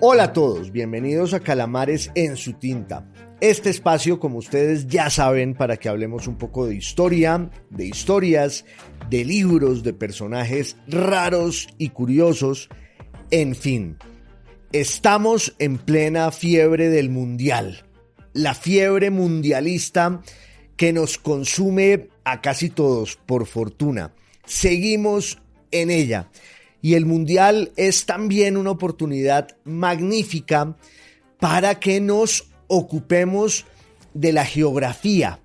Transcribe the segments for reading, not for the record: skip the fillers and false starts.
Hola a todos, bienvenidos a Calamares en su tinta. Este espacio, como ustedes ya saben, para que hablemos un poco de historia, de historias, de libros, de personajes raros y curiosos, en fin. Estamos en plena fiebre del mundial, la fiebre mundialista que nos consume a casi todos, por fortuna. Seguimos en ella. Y el mundial es también una oportunidad magnífica para que nos ocupemos de la geografía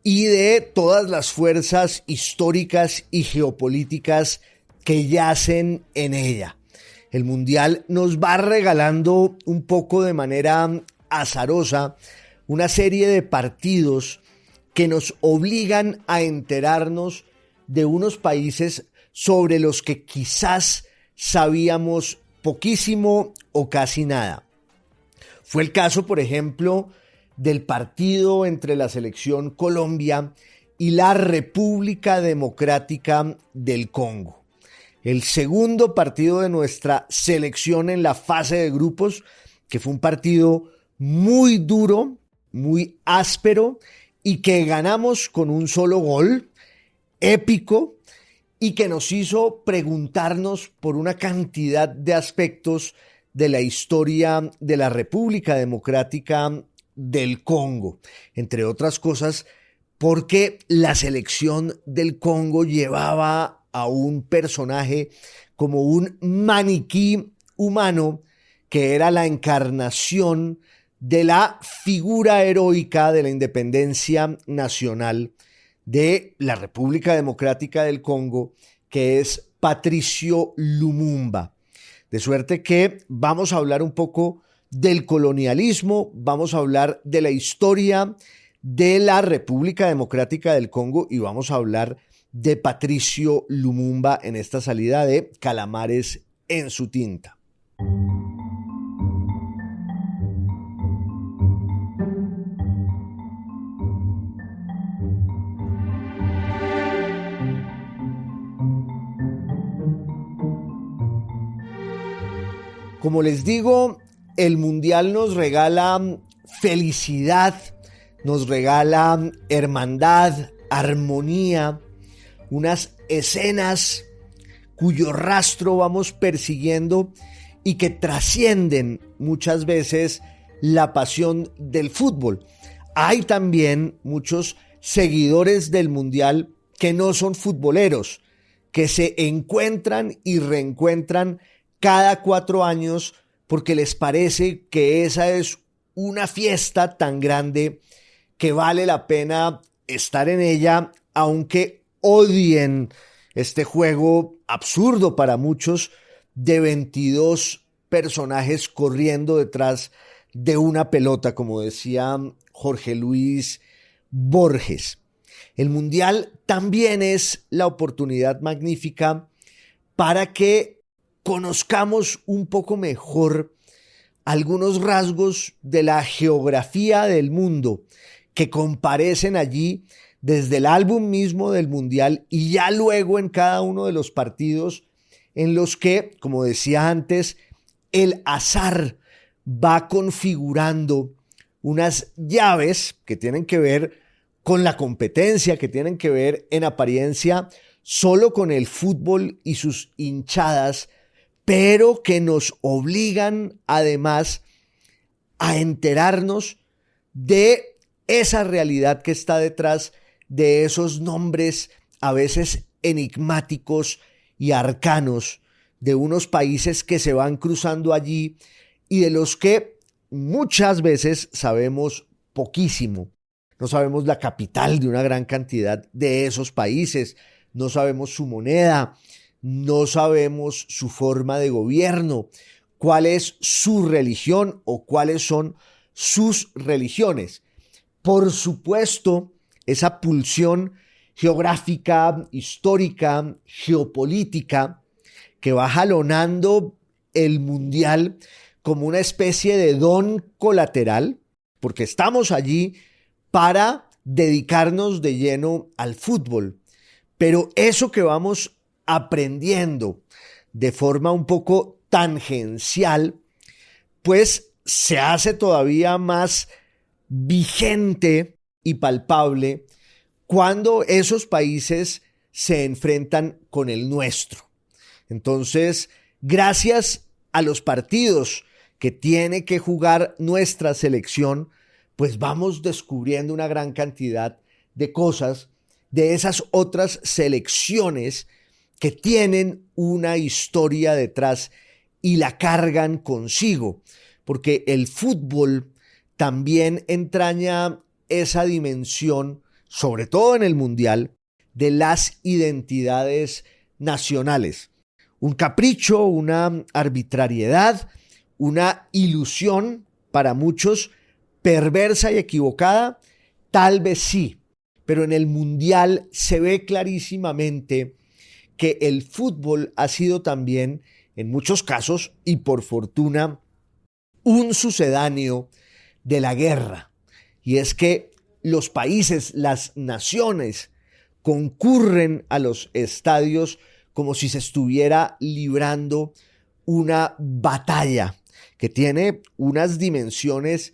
y de todas las fuerzas históricas y geopolíticas que yacen en ella. El mundial nos va regalando un poco de manera azarosa una serie de partidos que nos obligan a enterarnos de unos países sobre los que quizás sabíamos poquísimo o casi nada. Fue el caso, por ejemplo, del partido entre la selección Colombia y la República Democrática del Congo. El segundo partido de nuestra selección en la fase de grupos, que fue un partido muy duro, muy áspero y que ganamos con un solo gol, épico, y que nos hizo preguntarnos por una cantidad de aspectos de la historia de la República Democrática del Congo. Entre otras cosas, porque la selección del Congo llevaba a un personaje como un maniquí humano que era la encarnación de la figura heroica de la independencia nacional de la República Democrática del Congo, que es Patricio Lumumba. De suerte que vamos a hablar un poco del colonialismo, vamos a hablar de la historia de la República Democrática del Congo y vamos a hablar de Patricio Lumumba en esta salida de Calamares en su tinta. Como les digo, el mundial nos regala felicidad, nos regala hermandad, armonía, unas escenas cuyo rastro vamos persiguiendo y que trascienden muchas veces la pasión del fútbol. Hay también muchos seguidores del mundial que no son futboleros, que se encuentran y reencuentran cada 4 años porque les parece que esa es una fiesta tan grande que vale la pena estar en ella, aunque odien este juego absurdo para muchos de 22 personajes corriendo detrás de una pelota, como decía Jorge Luis Borges. El mundial también es la oportunidad magnífica para que conozcamos un poco mejor algunos rasgos de la geografía del mundo que comparecen allí desde el álbum mismo del mundial y ya luego en cada uno de los partidos en los que, como decía antes, el azar va configurando unas llaves que tienen que ver con la competencia, que tienen que ver en apariencia solo con el fútbol y sus hinchadas, pero que nos obligan además a enterarnos de esa realidad que está detrás de esos nombres a veces enigmáticos y arcanos de unos países que se van cruzando allí y de los que muchas veces sabemos poquísimo. No sabemos la capital de una gran cantidad de esos países, no sabemos su moneda, no sabemos su forma de gobierno, cuál es su religión o cuáles son sus religiones. Por supuesto, esa pulsión geográfica, histórica, geopolítica que va jalonando el mundial como una especie de don colateral, porque estamos allí para dedicarnos de lleno al fútbol. Pero eso que vamos aprendiendo de forma un poco tangencial pues se hace todavía más vigente y palpable cuando esos países se enfrentan con el nuestro. Entonces, gracias a los partidos que tiene que jugar nuestra selección, pues vamos descubriendo una gran cantidad de cosas de esas otras selecciones que tienen una historia detrás y la cargan consigo, porque el fútbol también entraña esa dimensión, sobre todo en el Mundial, de las identidades nacionales. Un capricho, una arbitrariedad, una ilusión para muchos, perversa y equivocada, tal vez sí, pero en el Mundial se ve clarísimamente que el fútbol ha sido también, en muchos casos, y por fortuna, un sucedáneo de la guerra. Y es que los países, las naciones, concurren a los estadios como si se estuviera librando una batalla que tiene unas dimensiones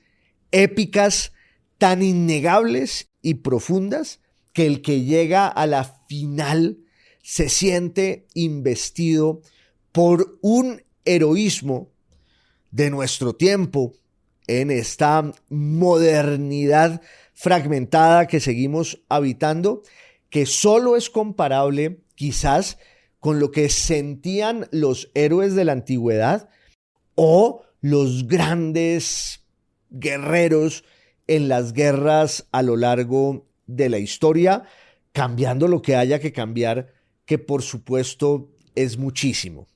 épicas tan innegables y profundas que el que llega a la final se siente investido por un heroísmo de nuestro tiempo en esta modernidad fragmentada que seguimos habitando, que solo es comparable quizás con lo que sentían los héroes de la antigüedad o los grandes guerreros en las guerras a lo largo de la historia, cambiando lo que haya que cambiar, que por supuesto es muchísimo.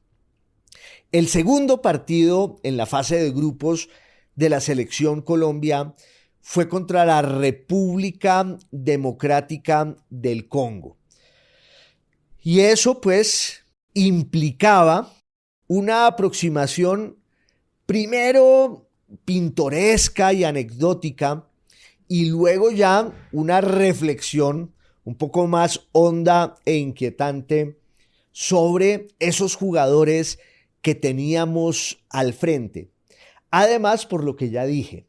El segundo partido en la fase de grupos de la selección Colombia fue contra la República Democrática del Congo. Y eso pues implicaba una aproximación primero pintoresca y anecdótica y luego ya una reflexión un poco más honda e inquietante sobre esos jugadores que teníamos al frente. Además, por lo que ya dije,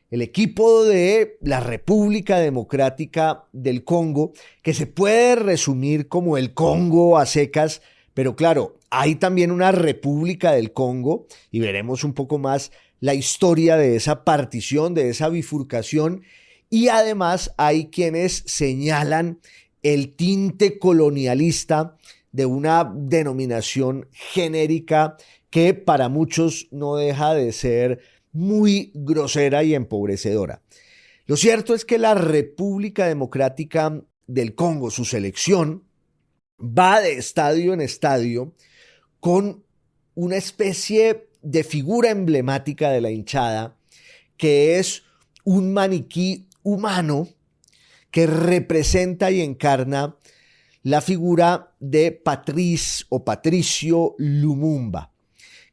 el equipo de la República Democrática del Congo, que se puede resumir como el Congo a secas, pero claro, hay también una República del Congo y veremos un poco más la historia de esa partición, de esa bifurcación, y además hay quienes señalan el tinte colonialista de una denominación genérica que para muchos no deja de ser muy grosera y empobrecedora. Lo cierto es que la República Democrática del Congo, su selección, va de estadio en estadio con una especie de figura emblemática de la hinchada, que es un maniquí humano que representa y encarna la figura de Patricio Lumumba,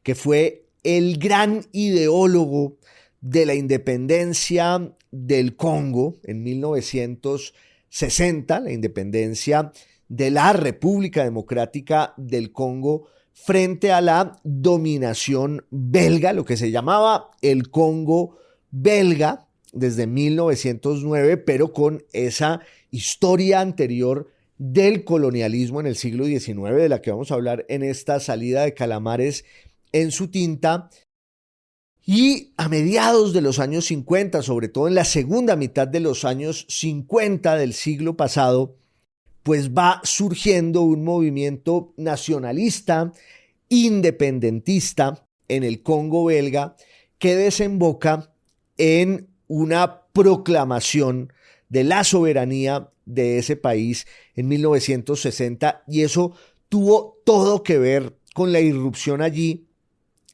que fue el gran ideólogo de la independencia del Congo en 1960, la independencia de la República Democrática del Congo frente a la dominación belga, lo que se llamaba el Congo belga desde 1909, pero con esa historia anterior del colonialismo en el siglo XIX, de la que vamos a hablar en esta salida de Calamares en su tinta. Y a mediados de los años 50, sobre todo en la segunda mitad de los años 50 del siglo pasado, pues va surgiendo un movimiento nacionalista, independentista en el Congo belga, que desemboca en una proclamación de la soberanía de ese país en 1960, y eso tuvo todo que ver con la irrupción allí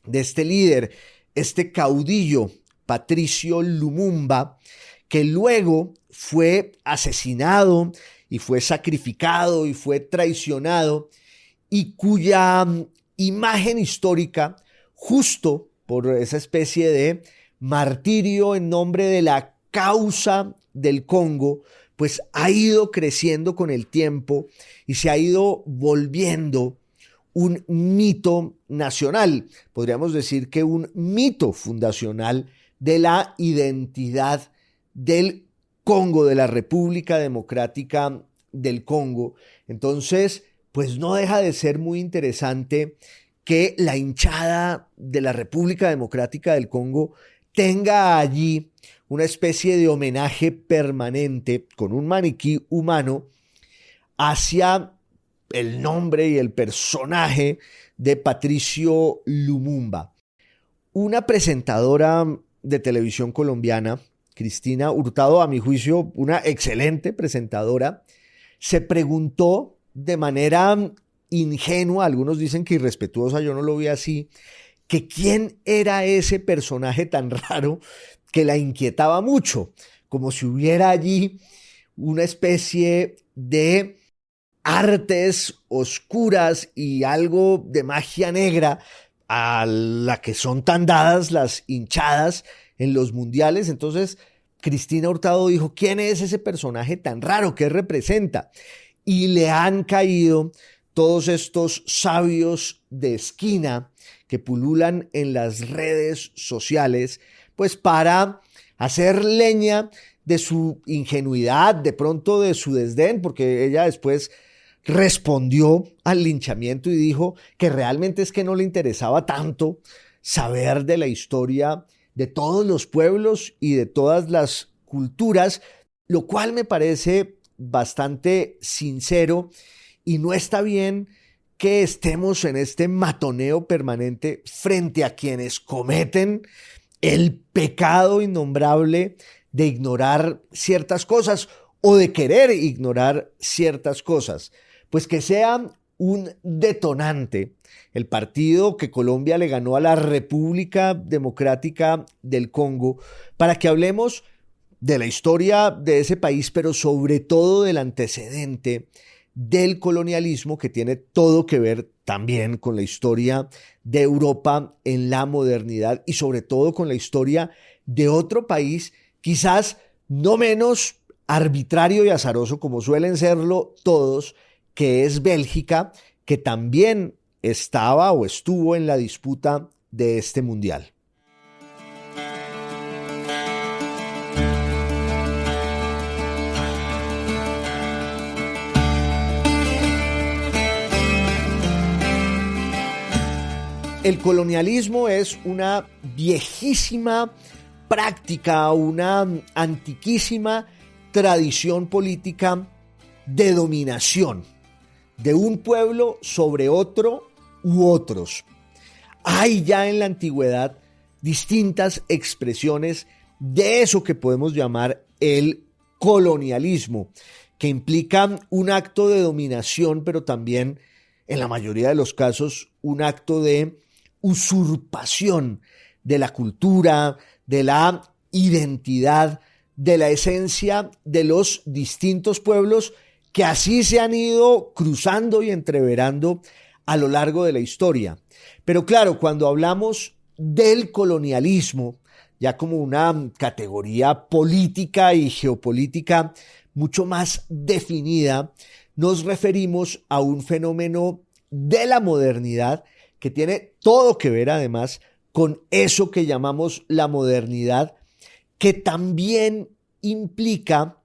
de este líder, este caudillo, Patricio Lumumba, que luego fue asesinado y fue sacrificado y fue traicionado, y cuya imagen histórica, justo por esa especie de martirio en nombre de la causa del Congo, pues ha ido creciendo con el tiempo y se ha ido volviendo un mito nacional, podríamos decir que un mito fundacional de la identidad del Congo, de la República Democrática del Congo. Entonces, pues no deja de ser muy interesante que la hinchada de la República Democrática del Congo tenga allí una especie de homenaje permanente con un maniquí humano hacia el nombre y el personaje de Patricio Lumumba. Una presentadora de televisión colombiana, Cristina Hurtado, a mi juicio, una excelente presentadora, se preguntó de manera ingenua, algunos dicen que irrespetuosa, yo no lo vi así, que quién era ese personaje tan raro que la inquietaba mucho, como si hubiera allí una especie de artes oscuras y algo de magia negra a la que son tan dadas las hinchadas en los mundiales. Entonces Cristina Hurtado dijo, ¿quién es ese personaje tan raro? ¿Qué representa? Y le han caído todos estos sabios de esquina que pululan en las redes sociales, pues para hacer leña de su ingenuidad, de pronto de su desdén, porque ella después respondió al linchamiento y dijo que realmente es que no le interesaba tanto saber de la historia de todos los pueblos y de todas las culturas, lo cual me parece bastante sincero y no está bien que estemos en este matoneo permanente frente a quienes cometen el pecado innombrable de ignorar ciertas cosas o de querer ignorar ciertas cosas. Pues que sea un detonante el partido que Colombia le ganó a la República Democrática del Congo para que hablemos de la historia de ese país, pero sobre todo del antecedente del colonialismo que tiene todo que ver también con la historia de Europa en la modernidad y sobre todo con la historia de otro país quizás no menos arbitrario y azaroso como suelen serlo todos, que es Bélgica, que también estaba o estuvo en la disputa de este mundial. El colonialismo es una viejísima práctica, una antiquísima tradición política de dominación de un pueblo sobre otro u otros. Hay ya en la antigüedad distintas expresiones de eso que podemos llamar el colonialismo, que implican un acto de dominación, pero también, en la mayoría de los casos, un acto de usurpación de la cultura, de la identidad, de la esencia de los distintos pueblos que así se han ido cruzando y entreverando a lo largo de la historia. Pero claro, cuando hablamos del colonialismo, ya como una categoría política y geopolítica mucho más definida, nos referimos a un fenómeno de la modernidad que tiene todo que ver además con eso que llamamos la modernidad, que también implica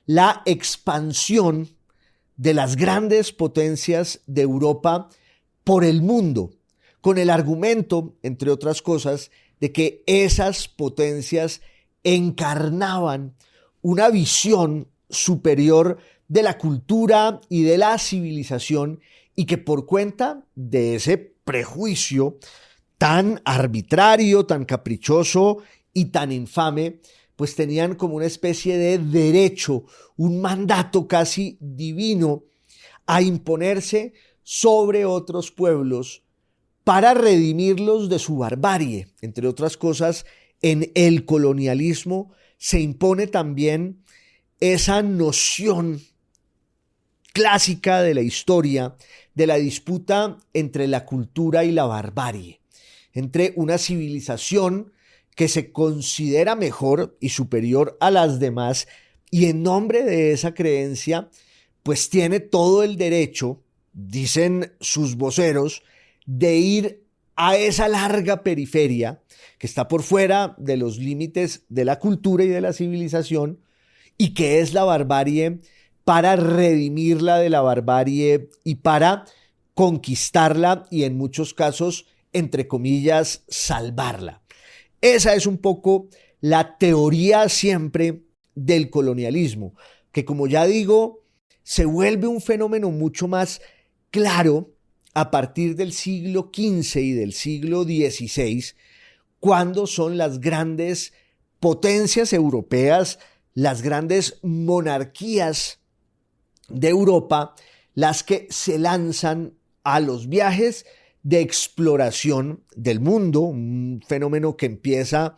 la expansión de las grandes potencias de Europa por el mundo, con el argumento, entre otras cosas, de que esas potencias encarnaban una visión superior de la cultura y de la civilización y que por cuenta de ese prejuicio tan arbitrario, tan caprichoso y tan infame, pues tenían como una especie de derecho, un mandato casi divino a imponerse sobre otros pueblos para redimirlos de su barbarie. Entre otras cosas, en el colonialismo se impone también esa noción clásica de la historia de la disputa entre la cultura y la barbarie, entre una civilización que se considera mejor y superior a las demás y en nombre de esa creencia pues tiene todo el derecho dicen sus voceros, de ir a esa larga periferia que está por fuera de los límites de la cultura y de la civilización y que es la barbarie, para redimirla de la barbarie y para conquistarla y en muchos casos, entre comillas, salvarla. Esa es un poco la teoría siempre del colonialismo, que como ya digo, se vuelve un fenómeno mucho más claro a partir del siglo XV y del siglo XVI, cuando son las grandes potencias europeas, las grandes monarquías de Europa, las que se lanzan a los viajes de exploración del mundo, un fenómeno que empieza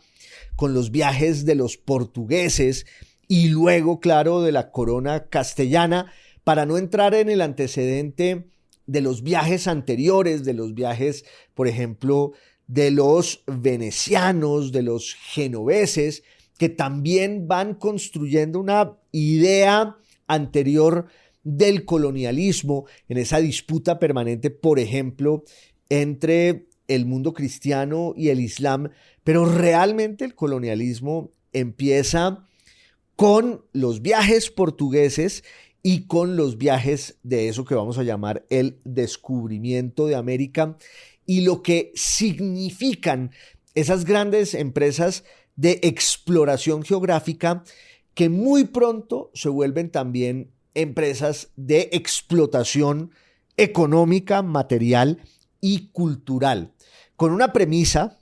con los viajes de los portugueses y luego, claro, de la corona castellana, para no entrar en el antecedente de los viajes anteriores, de los viajes, por ejemplo, de los venecianos, de los genoveses, que también van construyendo una idea anterior del colonialismo en esa disputa permanente, por ejemplo, entre el mundo cristiano y el islam, pero realmente el colonialismo empieza con los viajes portugueses y con los viajes de eso que vamos a llamar el descubrimiento de América y lo que significan esas grandes empresas de exploración geográfica que muy pronto se vuelven también empresas de explotación económica, material y cultural, con una premisa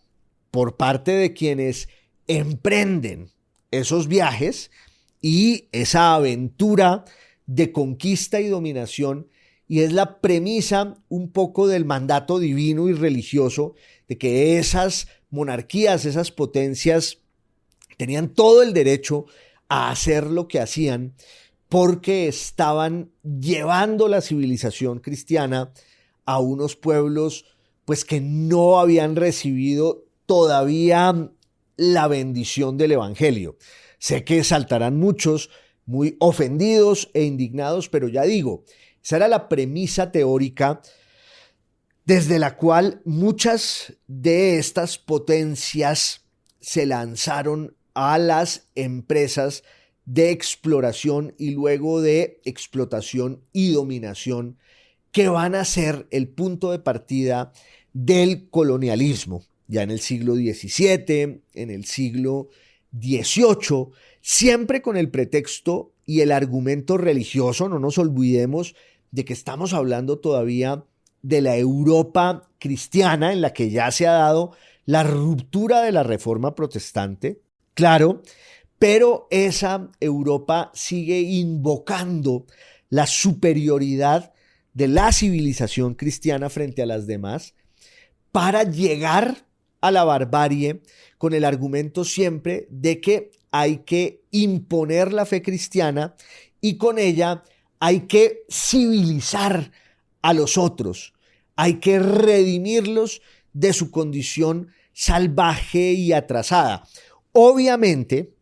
por parte de quienes emprenden esos viajes y esa aventura de conquista y dominación, y es la premisa un poco del mandato divino y religioso de que esas monarquías, esas potencias tenían todo el derecho a hacer lo que hacían porque estaban llevando la civilización cristiana a unos pueblos pues que no habían recibido todavía la bendición del evangelio. Sé que saltarán muchos muy ofendidos e indignados, pero ya digo, esa era la premisa teórica desde la cual muchas de estas potencias se lanzaron a las empresas de exploración y luego de explotación y dominación que van a ser el punto de partida del colonialismo. Ya en el siglo XVII, en el siglo XVIII, siempre con el pretexto y el argumento religioso. No nos olvidemos de que estamos hablando todavía de la Europa cristiana en la que ya se ha dado la ruptura de la Reforma protestante, claro, pero esa Europa sigue invocando la superioridad de la civilización cristiana frente a las demás para llegar a la barbarie con el argumento siempre de que hay que imponer la fe cristiana y con ella hay que civilizar a los otros, hay que redimirlos de su condición salvaje y atrasada. Obviamente,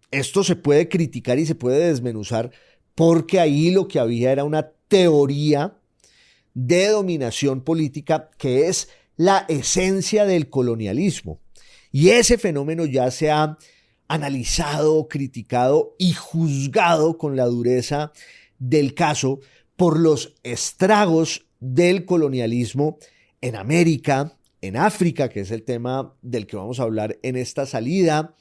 esto se puede criticar y se puede desmenuzar porque ahí lo que había era una teoría de dominación política que es la esencia del colonialismo. Y ese fenómeno ya se ha analizado, criticado y juzgado con la dureza del caso por los estragos del colonialismo en América, en África, que es el tema del que vamos a hablar en esta salida,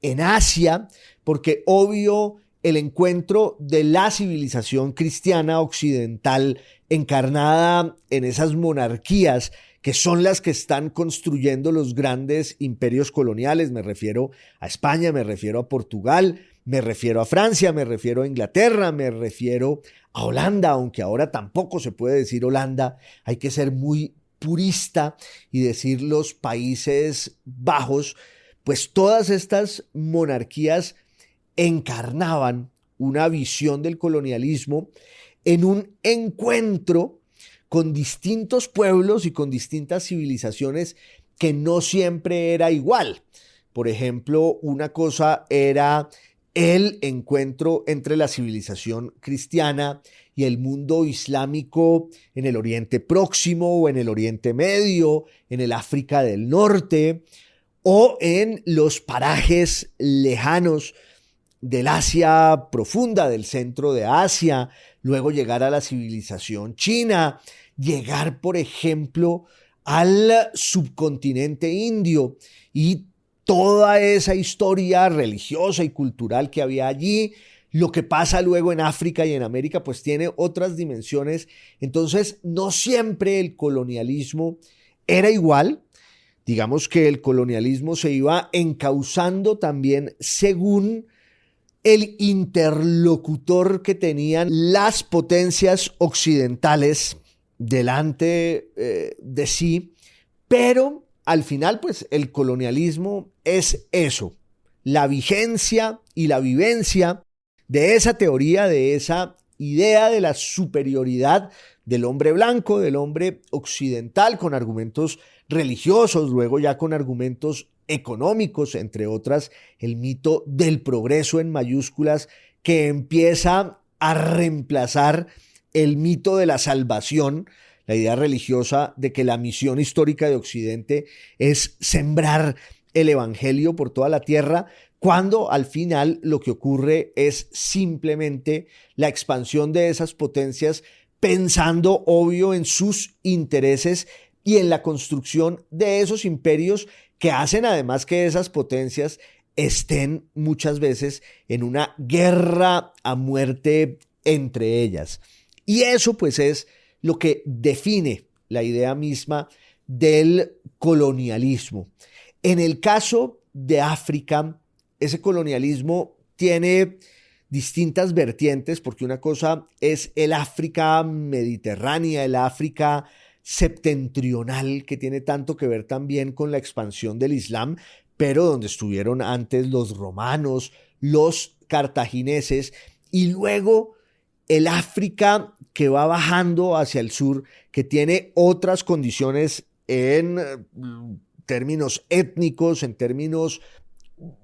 en Asia, porque obvio el encuentro de la civilización cristiana occidental encarnada en esas monarquías que son las que están construyendo los grandes imperios coloniales. Me refiero a España, me refiero a Portugal, me refiero a Francia, me refiero a Inglaterra, me refiero a Holanda, aunque ahora tampoco se puede decir Holanda, hay que ser muy purista y decir los Países Bajos, pues todas estas monarquías encarnaban una visión del colonialismo en un encuentro con distintos pueblos y con distintas civilizaciones que no siempre era igual. Por ejemplo, una cosa era el encuentro entre la civilización cristiana y el mundo islámico en el Oriente Próximo o en el Oriente Medio, en el África del Norte o en los parajes lejanos del Asia profunda, del centro de Asia, luego llegar a la civilización china, llegar, por ejemplo, al subcontinente indio y toda esa historia religiosa y cultural que había allí. Lo que pasa luego en África y en América pues tiene otras dimensiones. Entonces no siempre el colonialismo era igual. Digamos que el colonialismo se iba encauzando también según el interlocutor que tenían las potencias occidentales delante de sí, pero al final pues el colonialismo es eso, la vigencia y la vivencia de esa teoría, de esa idea de la superioridad del hombre blanco, del hombre occidental, con argumentos religiosos, luego ya con argumentos económicos, entre otras, el mito del progreso en mayúsculas que empieza a reemplazar el mito de la salvación, la idea religiosa de que la misión histórica de Occidente es sembrar el evangelio por toda la tierra, cuando al final lo que ocurre es simplemente la expansión de esas potencias, pensando obvio en sus intereses y en la construcción de esos imperios que hacen además que esas potencias estén muchas veces en una guerra a muerte entre ellas. Y eso pues es lo que define la idea misma del colonialismo. En el caso de África, ese colonialismo tiene distintas vertientes, porque una cosa es el África mediterránea, el África septentrional, que tiene tanto que ver también con la expansión del Islam, pero donde estuvieron antes los romanos, los cartagineses, y luego el África que va bajando hacia el sur, que tiene otras condiciones en términos étnicos, en términos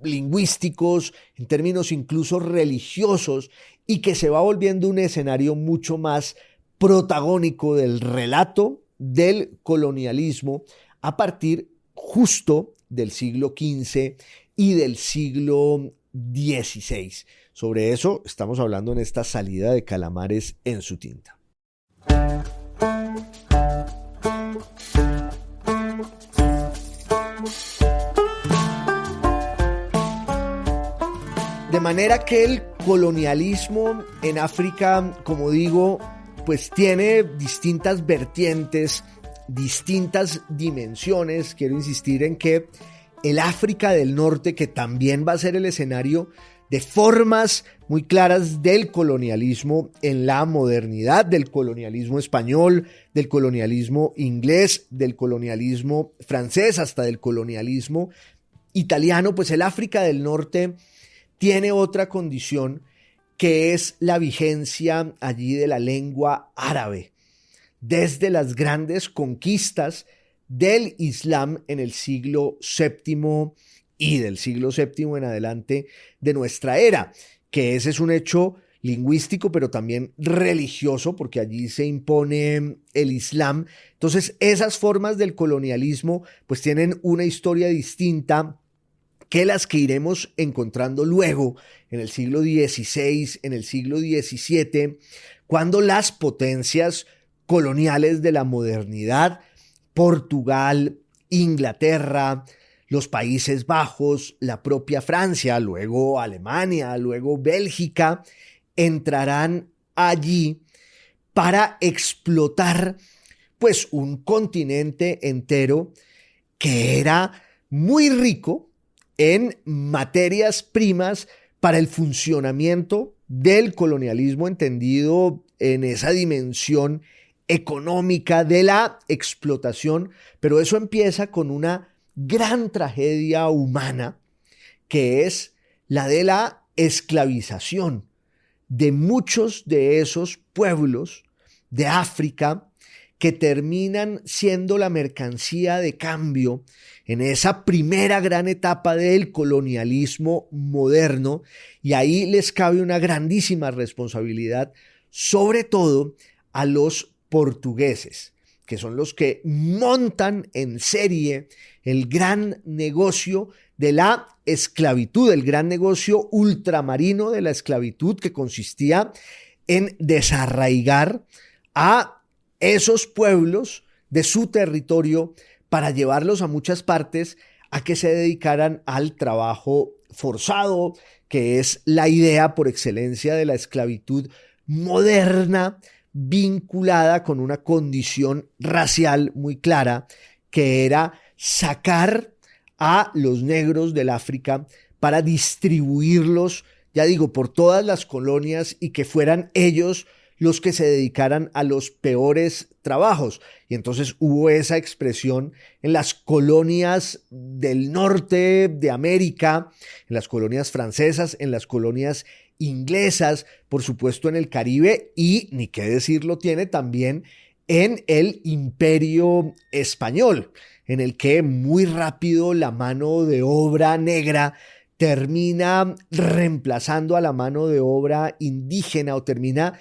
lingüísticos, en términos incluso religiosos, y que se va volviendo un escenario mucho más protagónico del relato del colonialismo a partir justo del siglo XV y del siglo XVI. Sobre eso estamos hablando en esta salida de Calamares en su tinta. De manera que el colonialismo en África, como digo, pues tiene distintas vertientes, distintas dimensiones. Quiero insistir en que el África del Norte, que también va a ser el escenario de formas muy claras del colonialismo en la modernidad, del colonialismo español, del colonialismo inglés, del colonialismo francés, hasta del colonialismo italiano, pues el África del Norte tiene otra condición, que es la vigencia allí de la lengua árabe, desde las grandes conquistas del Islam en el siglo VII y del siglo VII en adelante de nuestra era, que ese es un hecho lingüístico, pero también religioso, porque allí se impone el Islam. Entonces, esas formas del colonialismo pues tienen una historia distinta que las que iremos encontrando luego en el siglo XVI, en el siglo XVII, cuando las potencias coloniales de la modernidad, Portugal, Inglaterra, los Países Bajos, la propia Francia, luego Alemania, luego Bélgica, entrarán allí para explotar pues un continente entero que era muy rico en materias primas para el funcionamiento del colonialismo, entendido en esa dimensión económica de la explotación, pero eso empieza con una gran tragedia humana, que es la de la esclavización de muchos de esos pueblos de África que terminan siendo la mercancía de cambio en esa primera gran etapa del colonialismo moderno, y ahí les cabe una grandísima responsabilidad, sobre todo a los portugueses, que son los que montan en serie el gran negocio de la esclavitud, el gran negocio ultramarino de la esclavitud, que consistía en desarraigar a esos pueblos de su territorio para llevarlos a muchas partes a que se dedicaran al trabajo forzado, que es la idea por excelencia de la esclavitud moderna, vinculada con una condición racial muy clara, que era sacar a los negros del África para distribuirlos, ya digo, por todas las colonias, y que fueran ellos los que se dedicaran a los peores trabajos. Y entonces hubo esa expresión en las colonias del norte de América, en las colonias francesas, en las colonias inglesas, por supuesto en el Caribe, y ni qué decirlo tiene también en el Imperio Español, en el que muy rápido la mano de obra negra termina reemplazando a la mano de obra indígena, o termina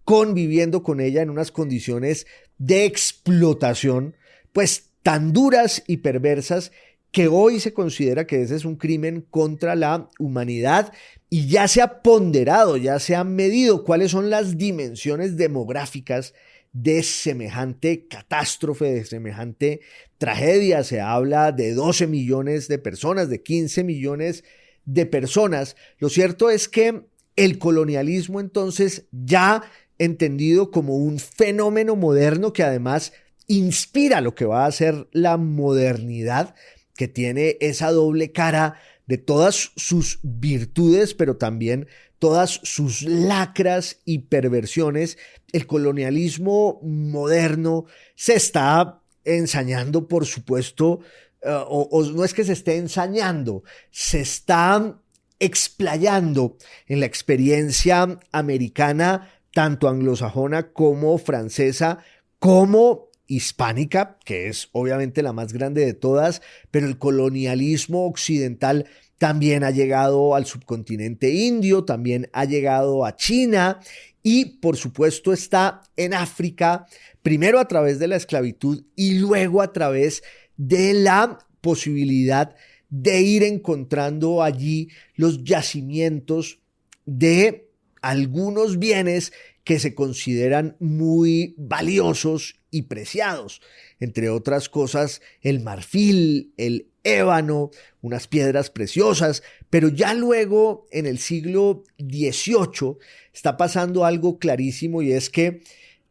conviviendo con ella en unas condiciones de explotación pues tan duras y perversas, que hoy se considera que ese es un crimen contra la humanidad, y ya se ha ponderado, ya se han medido cuáles son las dimensiones demográficas de semejante catástrofe, de semejante tragedia. Se habla de 12 millones de personas, de 15 millones de personas. Lo cierto es que el colonialismo, entonces, ya entendido como un fenómeno moderno que además inspira lo que va a ser la modernidad, que tiene esa doble cara de todas sus virtudes, pero también todas sus lacras y perversiones. El colonialismo moderno se está ensañando, por supuesto, o no es que se esté ensañando, se está explayando en la experiencia americana, tanto anglosajona como francesa, como hispánica, que es obviamente la más grande de todas, pero el colonialismo occidental también ha llegado al subcontinente indio, también ha llegado a China, y por supuesto está en África, primero a través de la esclavitud y luego a través de la posibilidad de ir encontrando allí los yacimientos de algunos bienes que se consideran muy valiosos y preciados, entre otras cosas el marfil, el ébano, unas piedras preciosas. Pero ya luego, en el siglo XVIII, está pasando algo clarísimo, y es que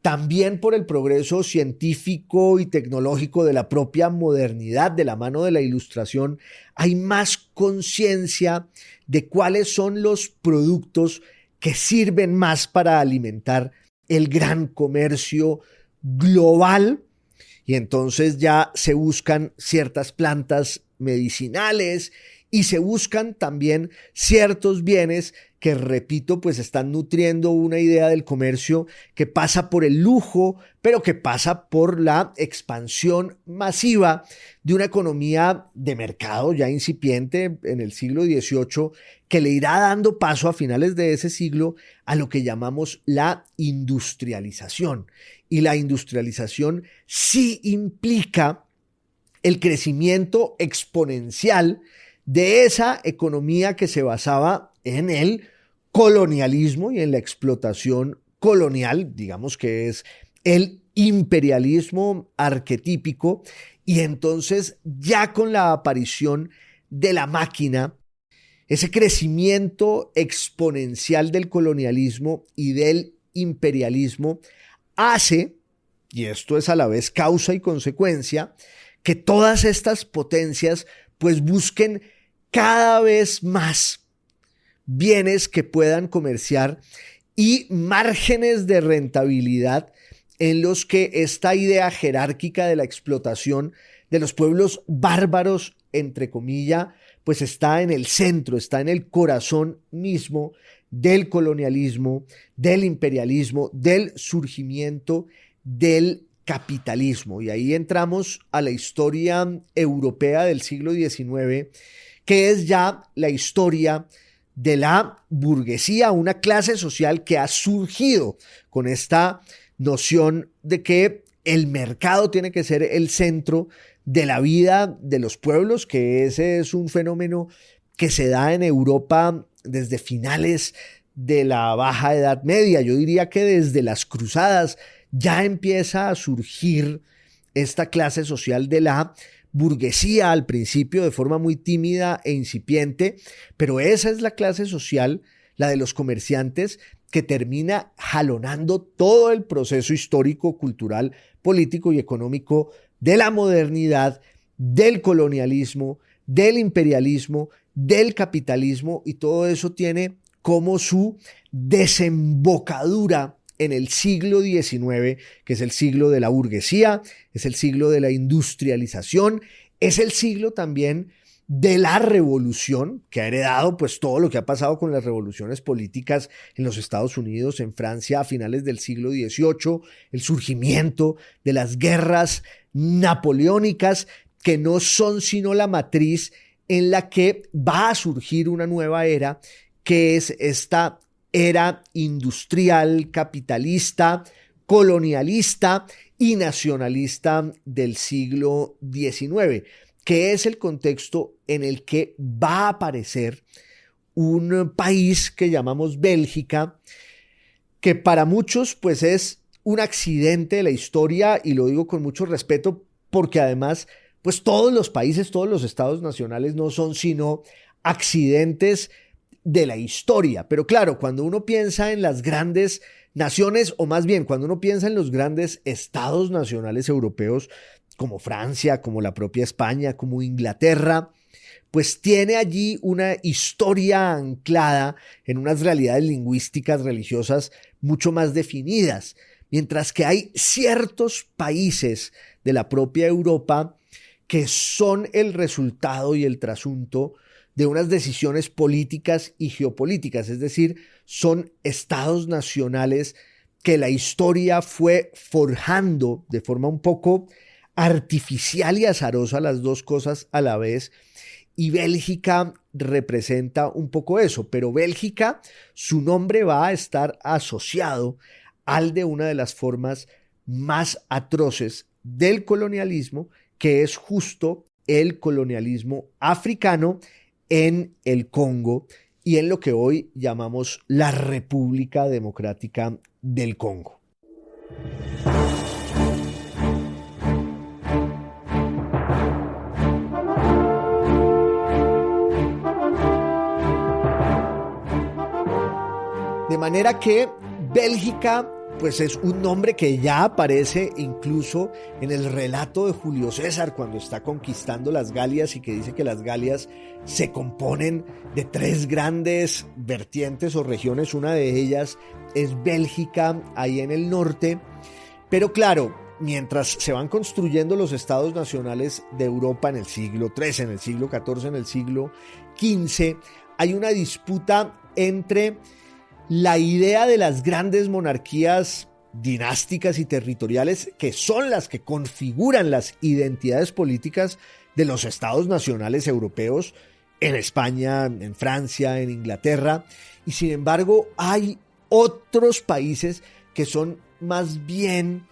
también por el progreso científico y tecnológico de la propia modernidad, de la mano de la Ilustración, hay más conciencia de cuáles son los productos que sirven más para alimentar el gran comercio global, y entonces ya se buscan ciertas plantas medicinales y se buscan también ciertos bienes que, repito, pues están nutriendo una idea del comercio que pasa por el lujo, pero que pasa por la expansión masiva de una economía de mercado ya incipiente en el siglo XVIII, que le irá dando paso a finales de ese siglo a lo que llamamos la industrialización. Y la industrialización sí implica el crecimiento exponencial de esa economía que se basaba en el colonialismo y en la explotación colonial, digamos que es el imperialismo arquetípico. Y entonces, ya con la aparición de la máquina, ese crecimiento exponencial del colonialismo y del imperialismo hace, y esto es a la vez causa y consecuencia, que todas estas potencias pues busquen cada vez más bienes que puedan comerciar y márgenes de rentabilidad en los que esta idea jerárquica de la explotación de los pueblos bárbaros, entre comillas, pues está en el centro, está en el corazón mismo del colonialismo, del imperialismo, del surgimiento del capitalismo. Y ahí entramos a la historia europea del siglo XIX, que es ya la historia de la burguesía, una clase social que ha surgido con esta noción de que el mercado tiene que ser el centro de la vida de los pueblos, que ese es un fenómeno que se da en Europa desde finales de la Baja Edad Media. Yo diría que desde las cruzadas ya empieza a surgir esta clase social de la burguesía, al principio de forma muy tímida e incipiente, pero esa es la clase social, la de los comerciantes, que termina jalonando todo el proceso histórico, cultural, político y económico de la modernidad, del colonialismo, del imperialismo, del capitalismo, y todo eso tiene como su desembocadura en el siglo XIX, que es el siglo de la burguesía, es el siglo de la industrialización, es el siglo también de la revolución, que ha heredado pues todo lo que ha pasado con las revoluciones políticas en los Estados Unidos, en Francia a finales del siglo XVIII, el surgimiento de las guerras napoleónicas, que no son sino la matriz en la que va a surgir una nueva era, que es esta era industrial, capitalista, colonialista y nacionalista del siglo XIX, que es el contexto en el que va a aparecer un país que llamamos Bélgica, que para muchos pues es un accidente de la historia, y lo digo con mucho respeto porque además pues todos los países, todos los estados nacionales no son sino accidentes de la historia. Pero claro, cuando uno piensa en las grandes naciones, o más bien cuando uno piensa en los grandes estados nacionales europeos, como Francia, como la propia España, como Inglaterra, pues tiene allí una historia anclada en unas realidades lingüísticas, religiosas mucho más definidas, mientras que hay ciertos países de la propia Europa que son el resultado y el trasunto de unas decisiones políticas y geopolíticas, es decir, son estados nacionales que la historia fue forjando de forma un poco artificial y azarosa, las dos cosas a la vez, y Bélgica representa un poco eso, pero Bélgica, su nombre va a estar asociado al de una de las formas más atroces del colonialismo, que es justo el colonialismo africano en el Congo y en lo que hoy llamamos la República Democrática del Congo. De manera que Bélgica pues es un nombre que ya aparece incluso en el relato de Julio César cuando está conquistando las Galias, y que dice que las Galias se componen de tres grandes vertientes o regiones. Una de ellas es Bélgica, ahí en el norte. Pero claro, mientras se van construyendo los estados nacionales de Europa en el siglo XIII, en el siglo XIV, en el siglo XV, hay una disputa entre la idea de las grandes monarquías dinásticas y territoriales, que son las que configuran las identidades políticas de los estados nacionales europeos, en España, en Francia, en Inglaterra, y sin embargo hay otros países que son más bien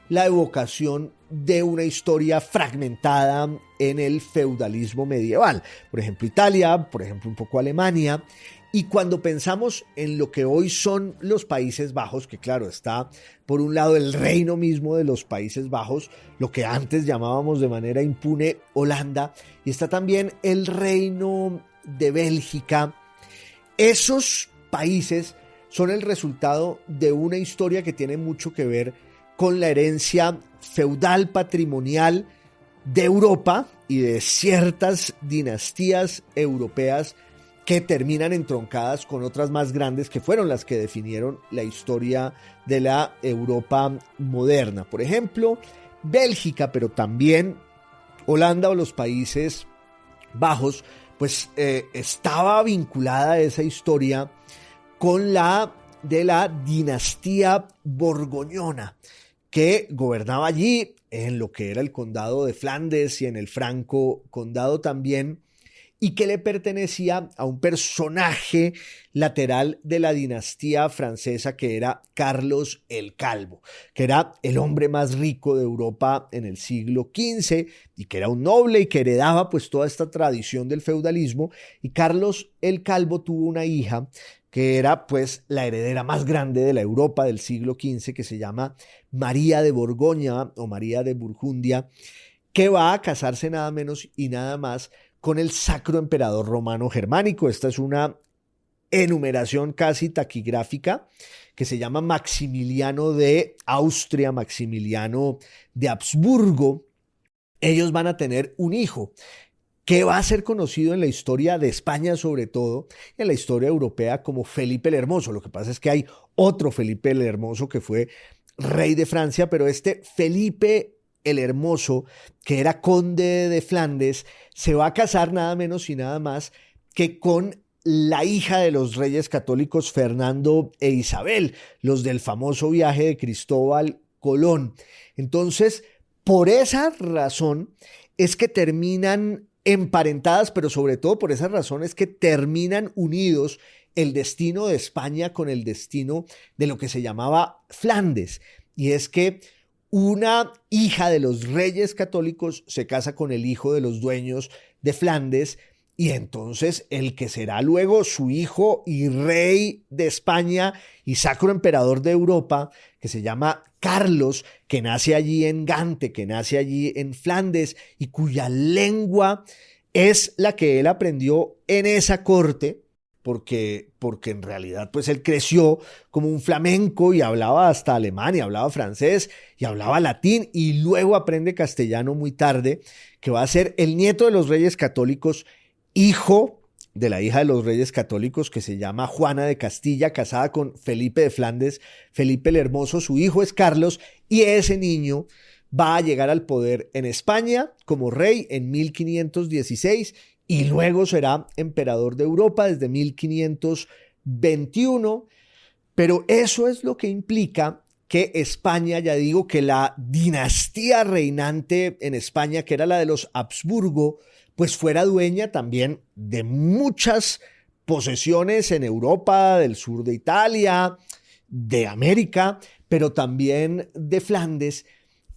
la evocación de una historia fragmentada en el feudalismo medieval. Por ejemplo, Italia, por ejemplo, un poco Alemania. Y cuando pensamos en lo que hoy son los Países Bajos, que claro, está por un lado el reino mismo de los Países Bajos, lo que antes llamábamos de manera impune Holanda, y está también el reino de Bélgica. Esos países son el resultado de una historia que tiene mucho que ver con la herencia feudal patrimonial de Europa y de ciertas dinastías europeas que terminan entroncadas con otras más grandes que fueron las que definieron la historia de la Europa moderna. Por ejemplo, Bélgica, pero también Holanda o los Países Bajos, pues estaba vinculada a esa historia con la de la dinastía borgoñona, que gobernaba allí en lo que era el condado de Flandes y en el Franco Condado también, y que le pertenecía a un personaje lateral de la dinastía francesa que era Carlos el Calvo, que era el hombre más rico de Europa en el siglo XV y que era un noble y que heredaba pues toda esta tradición del feudalismo. Y Carlos el Calvo tuvo una hija que era pues la heredera más grande de la Europa del siglo XV, que se llama María de Borgoña o María de Burgundia, que va a casarse nada menos y nada más con el Sacro Emperador Romano Germánico. Esta es una enumeración casi taquigráfica que se llama Maximiliano de Austria, Maximiliano de Habsburgo. Ellos van a tener un hijo que va a ser conocido en la historia de España, sobre todo en la historia europea, como Felipe el Hermoso. Lo que pasa es que hay otro Felipe el Hermoso que fue rey de Francia, pero este Felipe el Hermoso, que era conde de Flandes, se va a casar nada menos y nada más que con la hija de los reyes católicos Fernando e Isabel, los del famoso viaje de Cristóbal Colón. Entonces, por esa razón es que terminan emparentadas, pero sobre todo por esa razón es que terminan unidos el destino de España con el destino de lo que se llamaba Flandes. Y es que una hija de los reyes católicos se casa con el hijo de los dueños de Flandes, y entonces el que será luego su hijo y rey de España y sacro emperador de Europa, que se llama Carlos, que nace allí en Gante, que nace allí en Flandes y cuya lengua es la que él aprendió en esa corte, porque en realidad pues él creció como un flamenco y hablaba hasta alemán y hablaba francés y hablaba latín, y luego aprende castellano muy tarde, que va a ser el nieto de los reyes católicos, hijo de la hija de los reyes católicos, que se llama Juana de Castilla, casada con Felipe de Flandes, Felipe el Hermoso. Su hijo es Carlos, y ese niño va a llegar al poder en España como rey en 1516 y luego será emperador de Europa desde 1521. Pero eso es lo que implica que España, ya digo, que la dinastía reinante en España, que era la de los Habsburgo, pues fuera dueña también de muchas posesiones en Europa, del sur de Italia, de América, pero también de Flandes.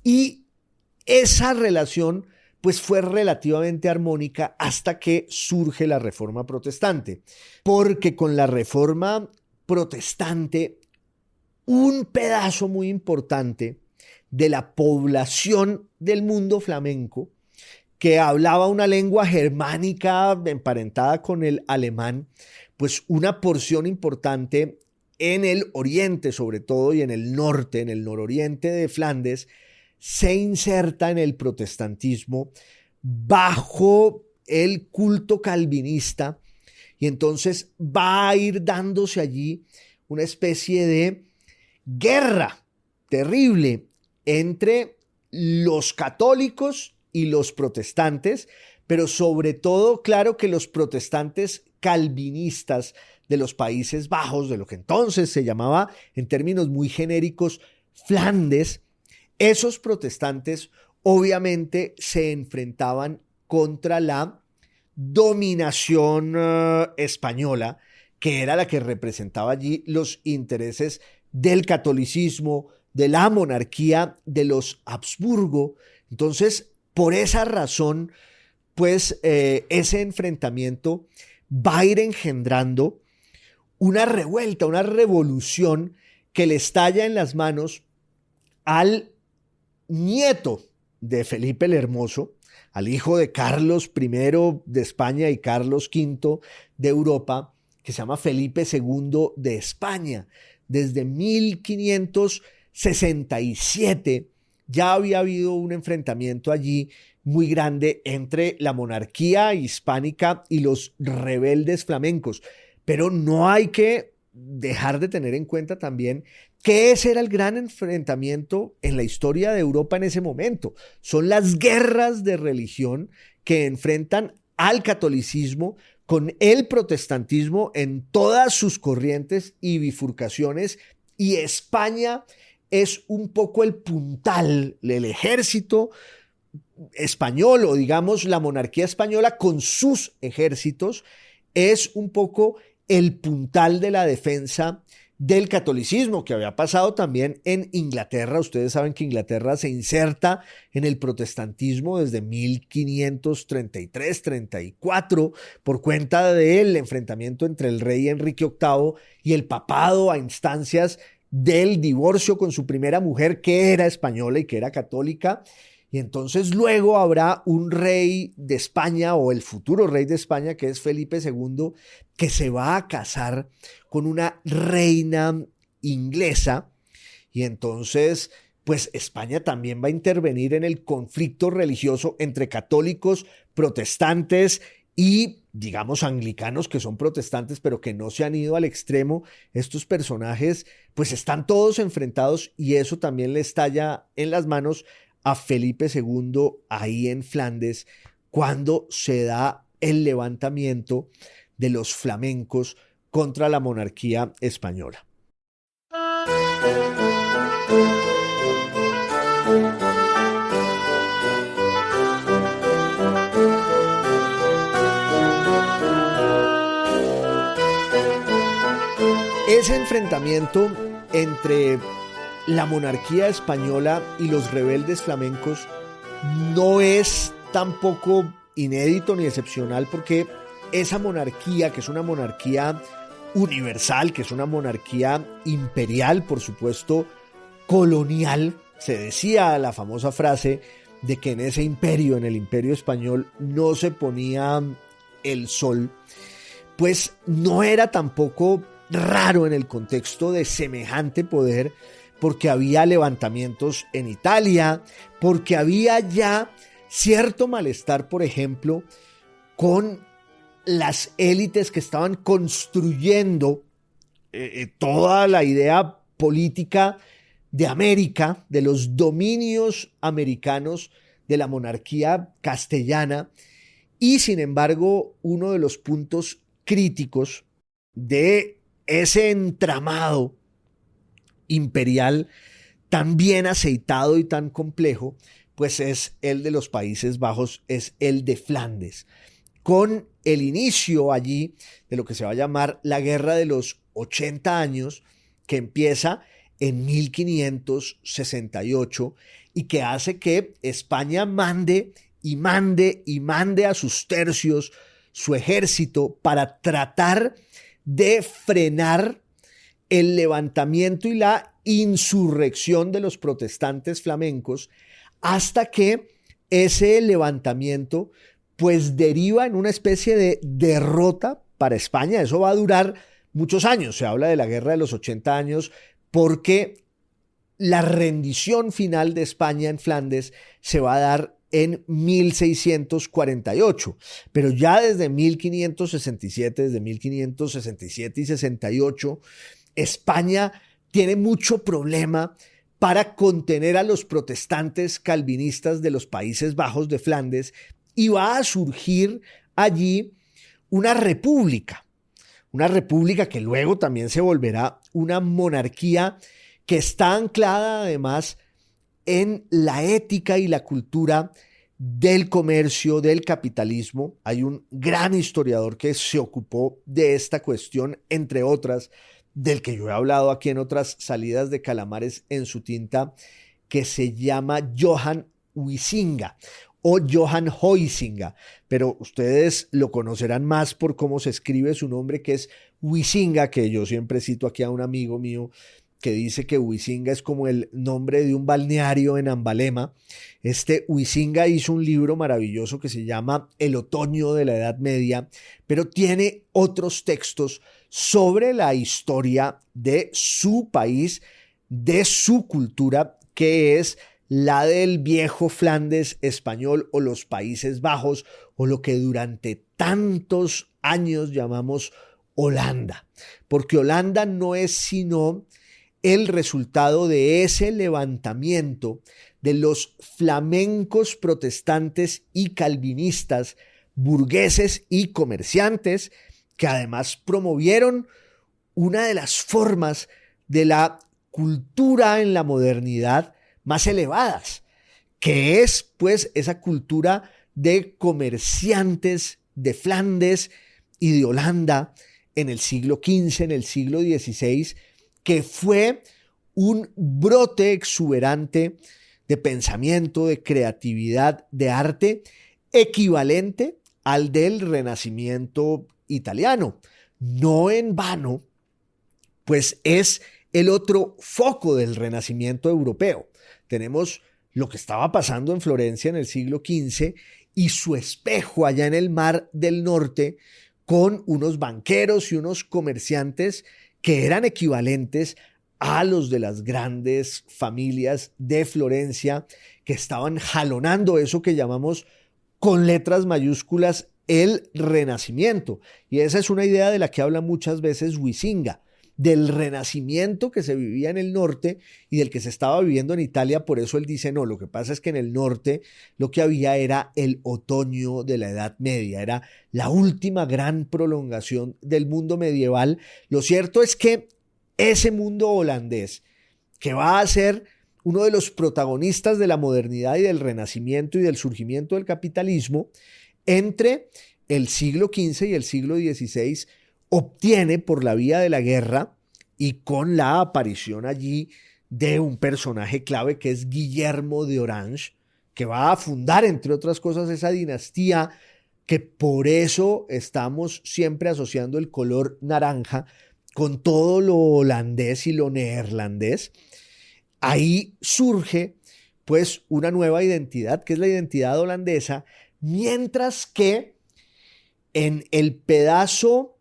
Y esa relación pues fue relativamente armónica hasta que surge la Reforma Protestante, porque con la Reforma Protestante un pedazo muy importante de la población del mundo flamenco, que hablaba una lengua germánica emparentada con el alemán, pues una porción importante en el oriente sobre todo y en el norte, en el nororiente de Flandes, se inserta en el protestantismo bajo el culto calvinista, y entonces va a ir dándose allí una especie de guerra terrible entre los católicos y los protestantes, pero sobre todo, claro, que los protestantes calvinistas de los Países Bajos, de lo que entonces se llamaba en términos muy genéricos Flandes, esos protestantes obviamente se enfrentaban contra la dominación española, que era la que representaba allí los intereses del catolicismo, de la monarquía de los Habsburgo. Entonces, por esa razón, pues ese enfrentamiento va a ir engendrando una revuelta, una revolución que le estalla en las manos al nieto de Felipe el Hermoso, al hijo de Carlos I de España y Carlos V de Europa, que se llama Felipe II de España. Desde 1567 ya había habido un enfrentamiento allí muy grande entre la monarquía hispánica y los rebeldes flamencos. Pero no hay que dejar de tener en cuenta también que ese era el gran enfrentamiento en la historia de Europa en ese momento. Son las guerras de religión que enfrentan al catolicismo con el protestantismo en todas sus corrientes y bifurcaciones, y España es un poco el puntal, el ejército español, o digamos la monarquía española con sus ejércitos, es un poco el puntal de la defensa del catolicismo, que había pasado también en Inglaterra. Ustedes saben que Inglaterra se inserta en el protestantismo desde 1533-34 por cuenta del enfrentamiento entre el rey Enrique VIII y el papado a instancias del divorcio con su primera mujer, que era española y que era católica. Y entonces luego habrá un rey de España, o el futuro rey de España, que es Felipe II, que se va a casar con una reina inglesa. Y entonces, pues España también va a intervenir en el conflicto religioso entre católicos, protestantes y, digamos, anglicanos, que son protestantes, pero que no se han ido al extremo. Estos personajes, pues están todos enfrentados, y eso también le estalla en las manos a Felipe II ahí en Flandes, cuando se da el levantamiento de los flamencos contra la monarquía española. Ese enfrentamiento entre la monarquía española y los rebeldes flamencos no es tampoco inédito ni excepcional, porque esa monarquía, que es una monarquía universal, que es una monarquía imperial, por supuesto, colonial, se decía la famosa frase de que en ese imperio, en el imperio español, no se ponía el sol, pues no era tampoco raro en el contexto de semejante poder, porque había levantamientos en Italia, porque había ya cierto malestar, por ejemplo, con las élites que estaban construyendo toda la idea política de América, de los dominios americanos de la monarquía castellana. Y sin embargo, uno de los puntos críticos de ese entramado imperial tan bien aceitado y tan complejo, pues es el de los Países Bajos, es el de Flandes, con el inicio allí de lo que se va a llamar la Guerra de los 80 años, que empieza en 1568 y que hace que España mande a sus tercios, su ejército, para tratar de frenar el levantamiento y la insurrección de los protestantes flamencos, hasta que ese levantamiento pues deriva en una especie de derrota para España. Eso va a durar muchos años. Se habla de la Guerra de los 80 años porque la rendición final de España en Flandes se va a dar en 1648, pero ya desde 1567, desde 1567 y 68, España tiene mucho problema para contener a los protestantes calvinistas de los Países Bajos de Flandes, y va a surgir allí una república que luego también se volverá una monarquía, que está anclada además en la ética y la cultura del comercio, del capitalismo. Hay un gran historiador que se ocupó de esta cuestión, entre otras, del que yo he hablado aquí en otras salidas de Calamares en su tinta, que se llama Johan Huizinga o Johan Huizinga, pero ustedes lo conocerán más por cómo se escribe su nombre, que es Huizinga, que yo siempre cito aquí a un amigo mío que dice que Huizinga es como el nombre de un balneario en Ambalema. Este Huizinga hizo un libro maravilloso que se llama El otoño de la Edad Media, pero tiene otros textos sobre la historia de su país, de su cultura, que es la del viejo Flandes español o los Países Bajos, o lo que durante tantos años llamamos Holanda, porque Holanda no es sino el resultado de ese levantamiento de los flamencos protestantes y calvinistas, burgueses y comerciantes, que además promovieron una de las formas de la cultura en la modernidad más elevadas, que es pues esa cultura de comerciantes de Flandes y de Holanda en el siglo XV, en el siglo XVI, que fue un brote exuberante de pensamiento, de creatividad, de arte, equivalente al del Renacimiento italiano. No en vano, pues es el otro foco del Renacimiento europeo. Tenemos lo que estaba pasando en Florencia en el siglo XV y su espejo allá en el Mar del Norte, con unos banqueros y unos comerciantes que eran equivalentes a los de las grandes familias de Florencia, que estaban jalonando eso que llamamos con letras mayúsculas el Renacimiento. Y esa es una idea de la que habla muchas veces Huizinga, del Renacimiento que se vivía en el norte y del que se estaba viviendo en Italia. Por eso él dice, no, lo que pasa es que en el norte lo que había era el otoño de la Edad Media, era la última gran prolongación del mundo medieval. Lo cierto es que ese mundo holandés, que va a ser uno de los protagonistas de la modernidad y del Renacimiento y del surgimiento del capitalismo, entre el siglo XV y el siglo XVI, obtiene por la vía de la guerra y con la aparición allí de un personaje clave que es Guillermo de Orange, que va a fundar, entre otras cosas, esa dinastía que por eso estamos siempre asociando el color naranja con todo lo holandés y lo neerlandés. Ahí surge pues una nueva identidad, que es la identidad holandesa, mientras que en el pedazo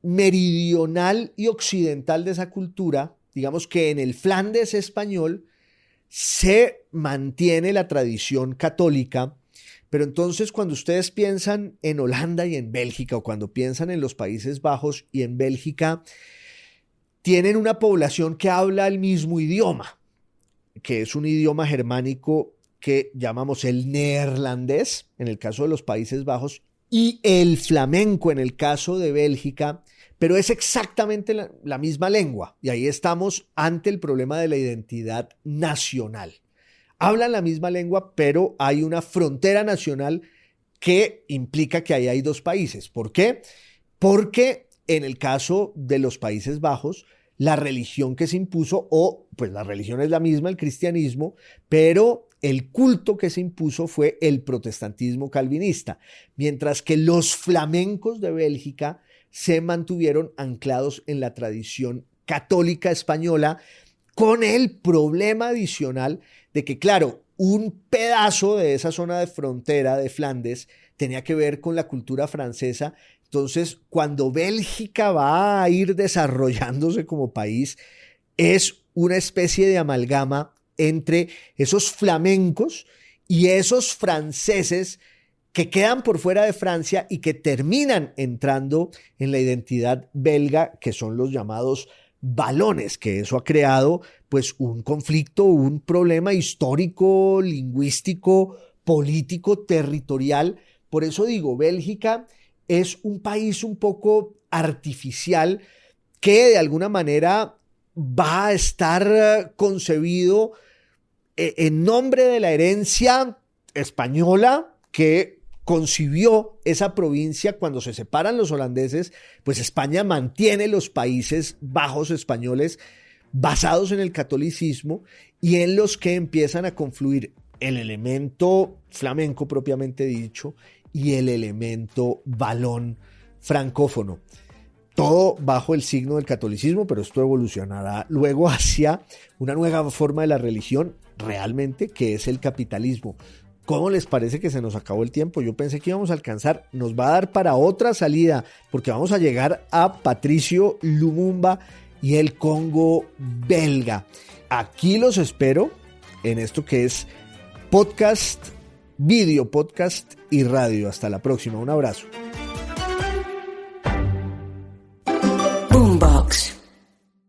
meridional y occidental de esa cultura, digamos que en el Flandes español, se mantiene la tradición católica. Pero entonces cuando ustedes piensan en Holanda y en Bélgica, o cuando piensan en los Países Bajos y en Bélgica, tienen una población que habla el mismo idioma, que es un idioma germánico que llamamos el neerlandés, en el caso de los Países Bajos, y el flamenco en el caso de Bélgica, pero es exactamente la misma lengua. Y ahí estamos ante el problema de la identidad nacional. Hablan la misma lengua, pero hay una frontera nacional que implica que ahí hay dos países. ¿Por qué? Porque en el caso de los Países Bajos, la religión que se impuso, o pues la religión es la misma, el cristianismo, pero el culto que se impuso fue el protestantismo calvinista, mientras que los flamencos de Bélgica se mantuvieron anclados en la tradición católica española, con el problema adicional de que, claro, un pedazo de esa zona de frontera de Flandes tenía que ver con la cultura francesa. Entonces, cuando Bélgica va a ir desarrollándose como país, es una especie de amalgama entre esos flamencos y esos franceses que quedan por fuera de Francia y que terminan entrando en la identidad belga, que son los llamados valones, que eso ha creado pues un conflicto, un problema histórico, lingüístico, político, territorial. Por eso digo, Bélgica es un país un poco artificial que de alguna manera va a estar concebido en nombre de la herencia española que concibió esa provincia. Cuando se separan los holandeses, pues España mantiene los Países Bajos españoles basados en el catolicismo y en los que empiezan a confluir el elemento flamenco propiamente dicho y el elemento valón francófono. Todo bajo el signo del catolicismo, pero esto evolucionará luego hacia una nueva forma de la religión realmente, que es el capitalismo. ¿Cómo les parece que se nos acabó el tiempo? Yo pensé que íbamos a alcanzar, nos va a dar para otra salida, porque vamos a llegar a Patricio Lumumba y el Congo belga. Aquí los espero en esto que es podcast, video podcast y radio. Hasta la próxima, un abrazo.